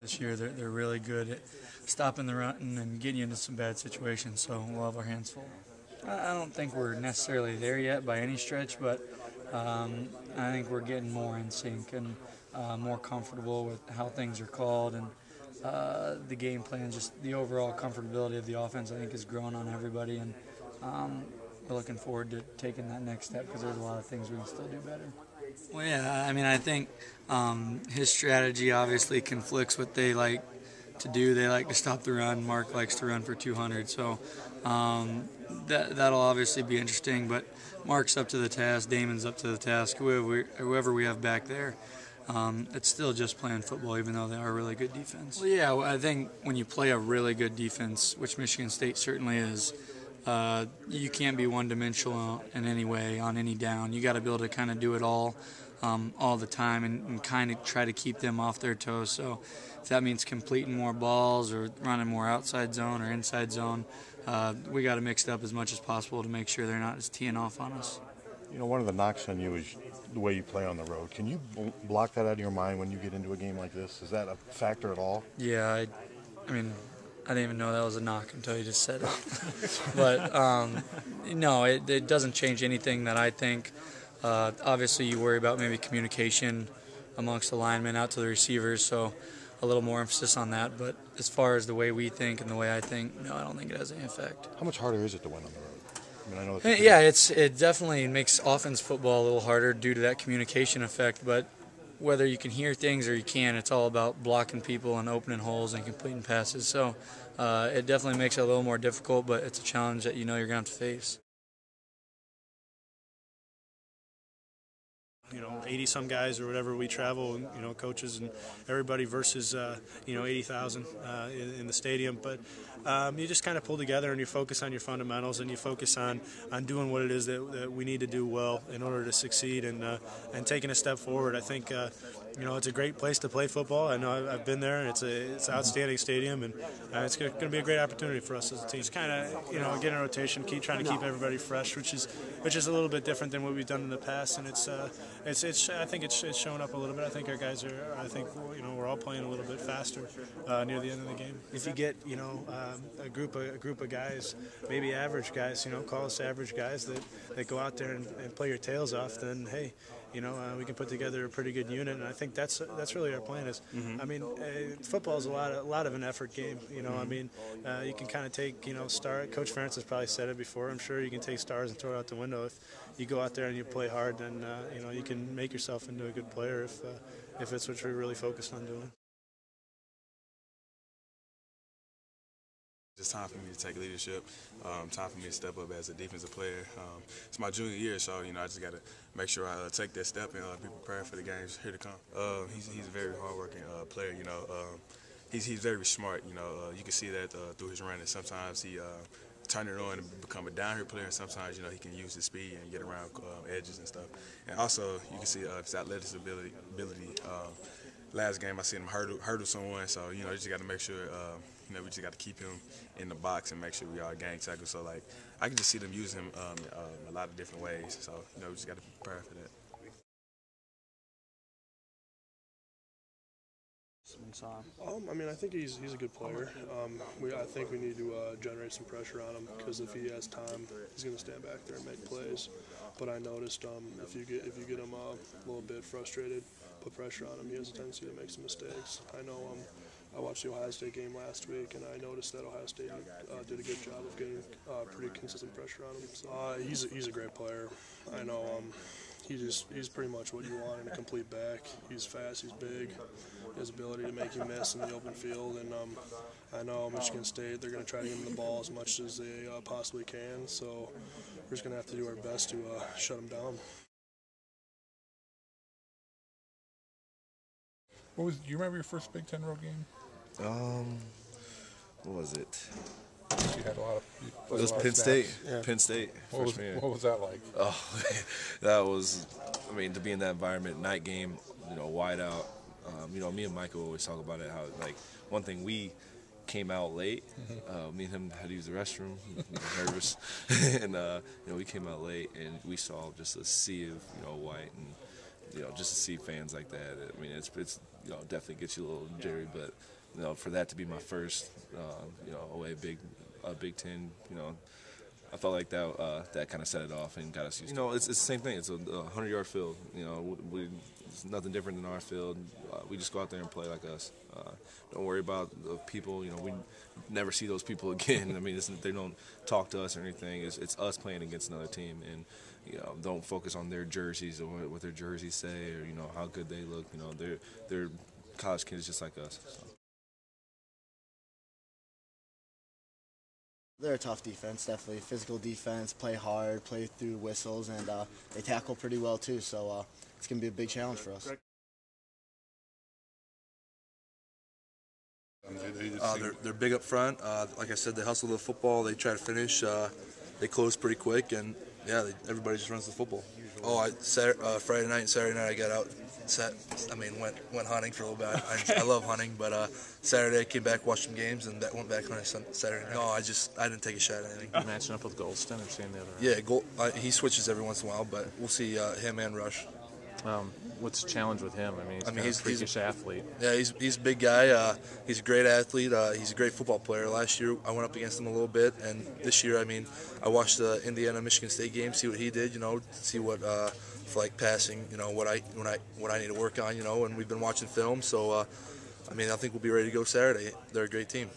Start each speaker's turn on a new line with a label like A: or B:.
A: This year, they're really good at stopping the run and getting you into some bad situations, so we'll have our hands full. I don't think we're necessarily there yet by any stretch, but I think we're getting more in sync and more comfortable with how things are called and the game plan. Just the overall comfortability of the offense, I think, is growing on everybody, and we're looking forward to taking that next step because there's a lot of things we can still do better. Well, yeah, I mean, I think his strategy obviously conflicts what they like to do. They like to stop the run. Mark likes to run for 200, so that'll obviously be interesting. But Mark's up to the task. Damon's up to the task. Whoever we have back there, it's still just playing football, even though they are a really good defense. Well, yeah, I think when you play a really good defense, which Michigan State certainly is, you can't be one-dimensional in any way on any down. You got to be able to kind of do it all the time and kind of try to keep them off their toes. So if that means completing more balls or running more outside zone or inside zone, we got to mix it up as much as possible to make sure they're not just teeing off on us.
B: You know, one of the knocks on you is the way you play on the road. Can you block that out of your mind when you get into a game like this? Is that a factor at all?
A: Yeah, I mean, I didn't even know that was a knock until you just said it. But, no, it doesn't change anything that I think. Obviously, you worry about maybe communication amongst the linemen out to the receivers, so a little more emphasis on that. But as far as the way we think and the way I think, no, I don't think it has any effect.
B: How much harder is it to win on the road? I mean, I know
A: it definitely makes offense football a little harder due to that communication effect, but whether you can hear things or you can't, it's all about blocking people and opening holes and completing passes. So it definitely makes it a little more difficult, but it's a challenge that you know you're going to have to face.
C: You know, 80-some guys or whatever we travel, you know, coaches and everybody versus, 80,000 in the stadium. But you just kind of pull together and you focus on your fundamentals and you focus on doing what it is that we need to do well in order to succeed and taking a step forward. I think, it's a great place to play football. I know I've been there, and it's an outstanding stadium, and it's going to be a great opportunity for us as a team. Just kind of, get in rotation, trying to keep everybody fresh, which is a little bit different than what we've done in the past, and I think it's showing up a little bit. I think our guys are. I think we're all playing a little bit faster near the end of the game. If you get a group of guys, maybe average guys, call us average guys that go out there and play your tails off, then hey, we can put together a pretty good unit, and I think that's really our plan. Is I mean, football is a lot of an effort game. I mean, you can kind of take star. Coach Ferentz has probably said it before. I'm sure you can take stars and throw it out the window. If you go out there and you play hard, then you can make yourself into a good player if it's what you're really focused on doing.
D: It's time for me to take leadership, time for me to step up as a defensive player. It's my junior year, so I just got to make sure I take that step and be prepared for the games here to come. He's a very hardworking player. He's very smart. You can see that through his running. Sometimes he turn it on and become a downhill player, and sometimes he can use his speed and get around edges and stuff. And also you can see his athletic ability. Last game I seen him hurdle someone, so you just got to make sure. We just got to keep him in the box and make sure we all gang tackle. So, I can just see them use him a lot of different ways. So, we just got to be prepared for that.
E: I think he's a good player. I think we need to generate some pressure on him because if he has time, he's going to stand back there and make plays. But I noticed if you get him a little bit frustrated, put pressure on him, he has a tendency to make some mistakes. I know I watched the Ohio State game last week, and I noticed that Ohio State did a good job of getting pretty consistent pressure on him. So, he's a great player. I know he's pretty much what you want in a complete back. He's fast, he's big, he has ability to make you miss in the open field, and I know Michigan State, they're going to try to give him the ball as much as they possibly can, so we're just going to have to do our best to shut him down.
F: Do you remember your first Big Ten road game?
G: What was it?
F: You had a lot of.
G: It was Penn State. Yeah. Penn State.
F: What was that like?
G: Oh, that was. To be in that environment, night game, wide out. Me and Michael always talk about it. How one thing we came out late. Me and him had to use the restroom. Nervous, and we came out late and we saw just a sea of white and just to see fans like that, I mean, it's definitely gets you a little jittery. But for that to be my first, away Big Ten, I felt like that kind of set it off and got us used to it. It's the same thing. It's a 100-yard field. It's nothing different than our field. We just go out there and play like us. Don't worry about the people. We never see those people again. I mean, they don't talk to us or anything. It's us playing against another team, and don't focus on their jerseys or what their jerseys say or how good they look. They're college kids just like us. So.
H: They're a tough defense, definitely. Physical defense, play hard, play through whistles, and they tackle pretty well too, so it's going to be a big challenge for us.
I: They're big up front. Like I said, they hustle the football. They try to finish. They close pretty quick, and everybody just runs the football. Friday night and Saturday night I got out. Went hunting for a little bit. I love hunting, but Saturday I came back, watched some games, and went back on Saturday night. No, I didn't take a shot at anything.
J: Matching up with Golston or seeing the other?
I: Yeah, he switches every once in a while, but we'll see him and Rush.
J: What's the challenge with him? He's a freakish athlete.
I: Yeah, he's a big guy. He's a great athlete. He's a great football player. Last year I went up against him a little bit, and this year, I watched the Indiana-Michigan State game, see what he did, see what like passing, what I need to work on, and we've been watching film, so I think we'll be ready to go Saturday. They're a great team.